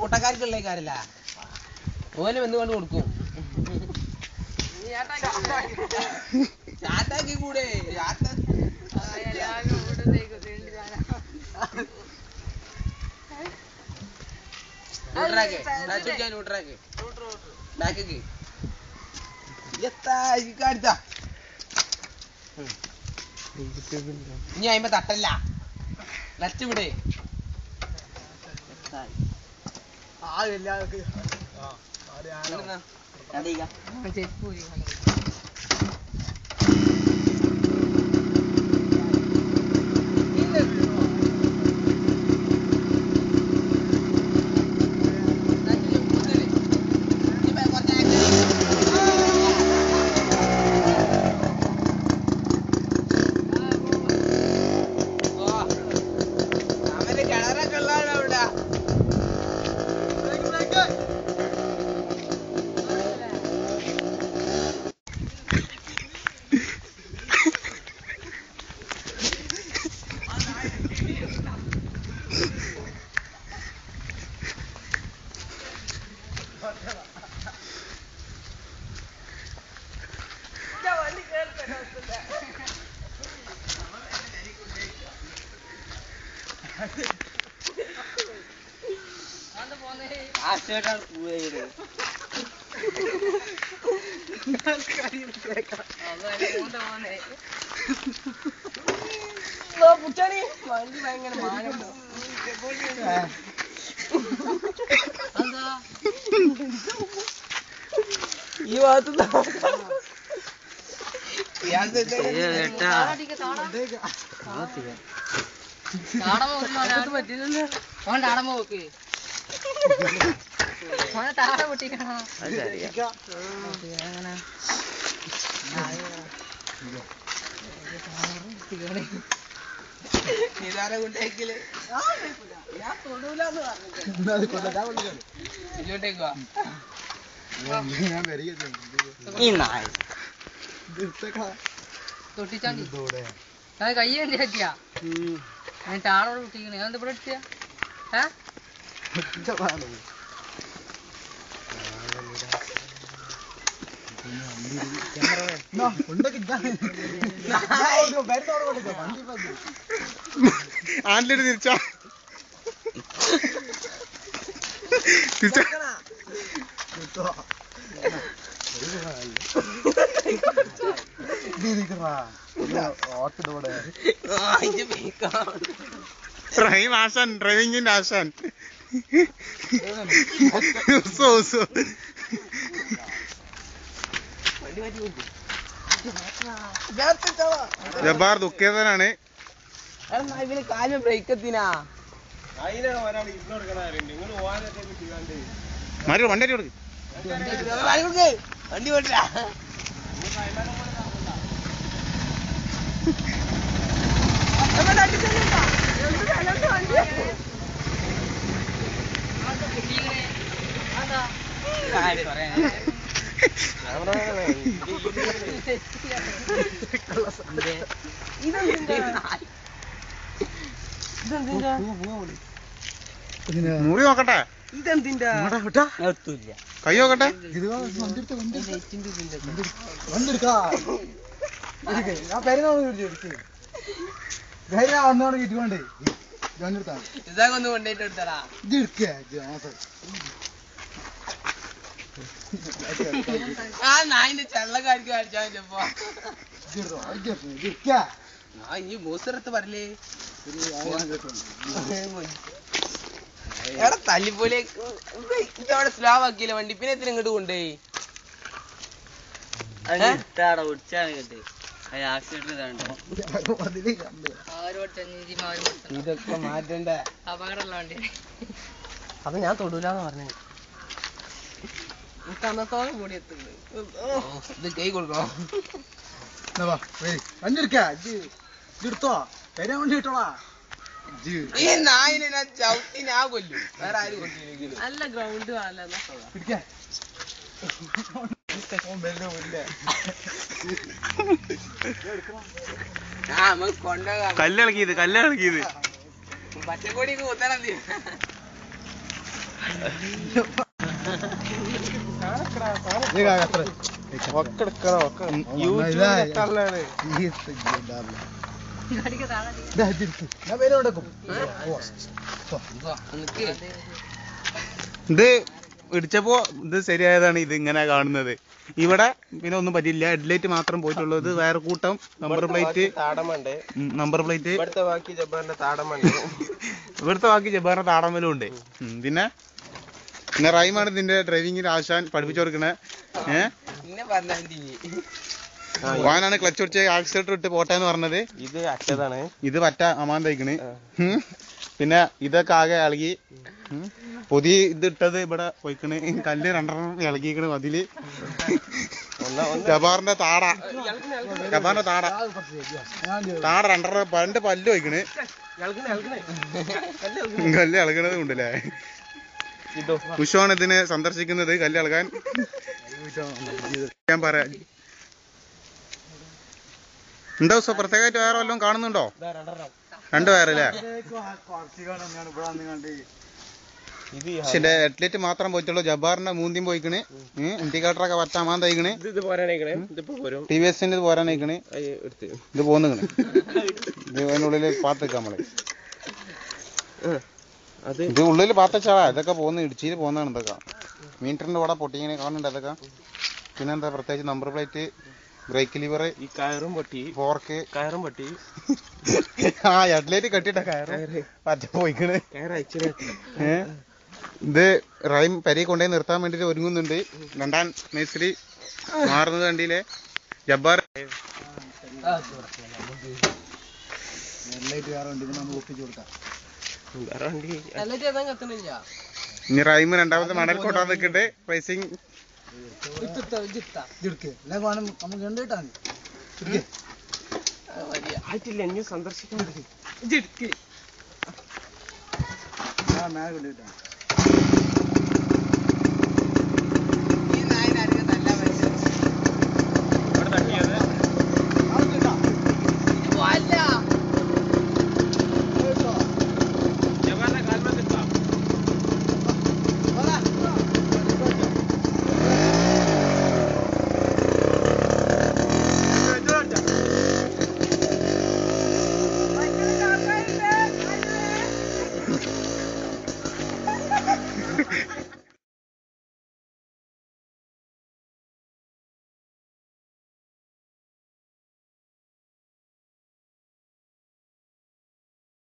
കൂട്ടക്കാർക്കുള്ളേക്കാരല്ല ഓനെ വന്ന് കൊണ്ട് കൊടുക്കും. ചാറ്റാക്കി കൂടെ ഇനി അയിമ്പ തട്ടല്ല നച്ചു വിടെ ഈ ഭാഗത്ത് പറ്റില്ലല്ലോ ഓൻ്റെ അടമ നോക്ക് ഓനെ താഴ പൊട്ടിക്കണം. ഇതാരെ കൊണ്ടേക്കില് ഞാൻ തൊടൂലെന്ന് പറഞ്ഞു ഇങ്ങോട്ടേക്ക് വാ. തൊട്ടിച്ചാണ്ടി കൈ വേണ്ടി പറ്റിയാ എന്നിട്ട് ആളോട് കുട്ടിക്കണേ അതെന്താ ഇവിടെ എടുത്തിയാ ആണ്ടിട്ട് തിരിച്ചാ ഡ്രൈവിംഗ് ആശാൻ ഡ്രൈവിംഗിന്റെ ആശാൻ ജബ്ബാർ ദുഃഖേതനാണ്. ഇവന് കാല് ബ്രേക്ക് എത്തിനാ മാറി വണ്ടി കൊടുക്ക് വണ്ടി ഓടില്ല. മുറി നോക്കട്ടെ കൈ നോക്കട്ടെ ഇതൊക്കെ കൊണ്ടേറ്റ് എടുത്തടാ ആ നായിന്റെ ചെള്ളക്കാർക്ക് അടിച്ചാ ഇനി ബൂസറത്ത് പറലേ എടാ തല്ലിപ്പോലെ ഇതവിടെ സ്ലാവ് ആക്കിയില്ല വണ്ടി പിന്നെ എത്ര ഇങ്ങോട്ട് കൊണ്ടുപോയി ഇതൊക്കെ മാറ്റണ്ടേ അപകടമുള്ള വണ്ടി അത് ഞാൻ തൊടൂലെന്ന് പറഞ്ഞു. അന്നത്തോളം കൂടി എത്തുന്നുണ്ട് ഇത് കൈ കൊടുക്കണം. ഈ നായിനെ ഞാൻ ചവിട്ടി ഞാൻ കൊല്ലും വേറെ ആരും കൊല്ലില്ലെങ്കിലും നല്ല ഗ്രൗണ്ട് കല്ലിളക്കിയത് പച്ചക്കൊടിക്ക് കുത്തണം. ഇത് ഇടിച്ചപ്പോ ഇത് ശരിയായതാണ്. ഇത് ഇങ്ങനെ കാണുന്നത്. ഇവിടെ പിന്നെ ഒന്നും പറ്റില്ല. ഹെഡ്ലൈറ്റ് മാത്രം പോയിട്ടുള്ളൂ. ഇത് വേറെ കൂട്ടം നമ്പർ പ്ലേറ്റ് ഇവിടുത്തെ ബാക്കി ജബ്ബാറിന്റെ താടമലും ഉണ്ട്. പിന്നെ റൈമാണ് ഇതിന്റെ ഡ്രൈവിംഗിന് ആശാൻ പഠിപ്പിച്ചു കൊടുക്കണേ. വാനാണ് ക്ലച്ച് പിടിച്ച് ആക്സിലേറ്റർ ഇട്ട് പോട്ടെന്ന് പറഞ്ഞത്. ഇത് പറ്റ അമാൻ തയ്ക്കണ്. പിന്നെ ഇതൊക്കെ ആകെ ഇളകി. പുതിയ ഇത് ഇട്ടത് ഇവിടെ പോയിക്കണ്. കല്ല് രണ്ടെണ്ണം ഇളകിക്കണ് മതില്. ജബാറിന്റെ താട രണ്ടെണ്ണം പണ്ട് പല്ല് പോയിക്കണ്. കല്ല് ഇളകണത് ഉണ്ടല്ലേ. കുശുവാണ് ഇതിനെ സന്ദർശിക്കുന്നത് കല്ല് ഇളകാൻ. ഞാൻ പറയാം എന്താ ദിവസം പ്രത്യേകമായിട്ട് വേറെ വല്ലതും കാണുന്നുണ്ടോ? 2 വയറല്ലേ? പക്ഷെ ഹെഡ്ലൈറ്റ് മാത്രം പോയിട്ടുള്ളൂ. ജബ്ബാറിന്റെ മൂന്തിയും പോയിക്കണ്. ഇൻഡിക്കേറ്ററൊക്കെ പറ്റാമാൻ തയ്ക്കണ്. TVS ഇത് പോരാനയിക്കണ്. ഇത് പോന്നിക്കണ്. ഇത് അതിനുള്ളില് പാത്തേക്കാം നമ്മള്. ഇത് ഉള്ളില് പാത്തച്ചാളാ. ഇതൊക്കെ പോന്ന് ഇടിച്ചില് പോന്നാണ്. ഇതൊക്കെ മീറ്ററിന്റെ കൂടെ പൊട്ടിങ്ങനെ കാണുന്നുണ്ട്. അതൊക്കെ പിന്നെന്താ പ്രത്യേകിച്ച് നമ്പർ പ്ലേറ്റ്, ബ്രേക്ക് ലിവർ, ഈ കയറും പൊട്ടി, ഫോർക്ക് കയറും പൊട്ടി. ഹെഡ്ലൈറ്റ് കെട്ടിട്ട കയറ് പറ്റ പോയിക്കണ്. ഇത് റൈം പെരി കൊണ്ടുപോയി നിർത്താൻ വേണ്ടിട്ട് ഒരുങ്ങുന്നുണ്ട്. 2ാം മേസ്ത്രി മാറുന്നത് കണ്ടില്ലേ. ജബ്ബാർ ഇനി റൈം 2ാമത്തെ മണൽ കൊട്ടാൻ നിൽക്കട്ടെ. പ്രൈസിങ് സന്ദർശിക്കാൻ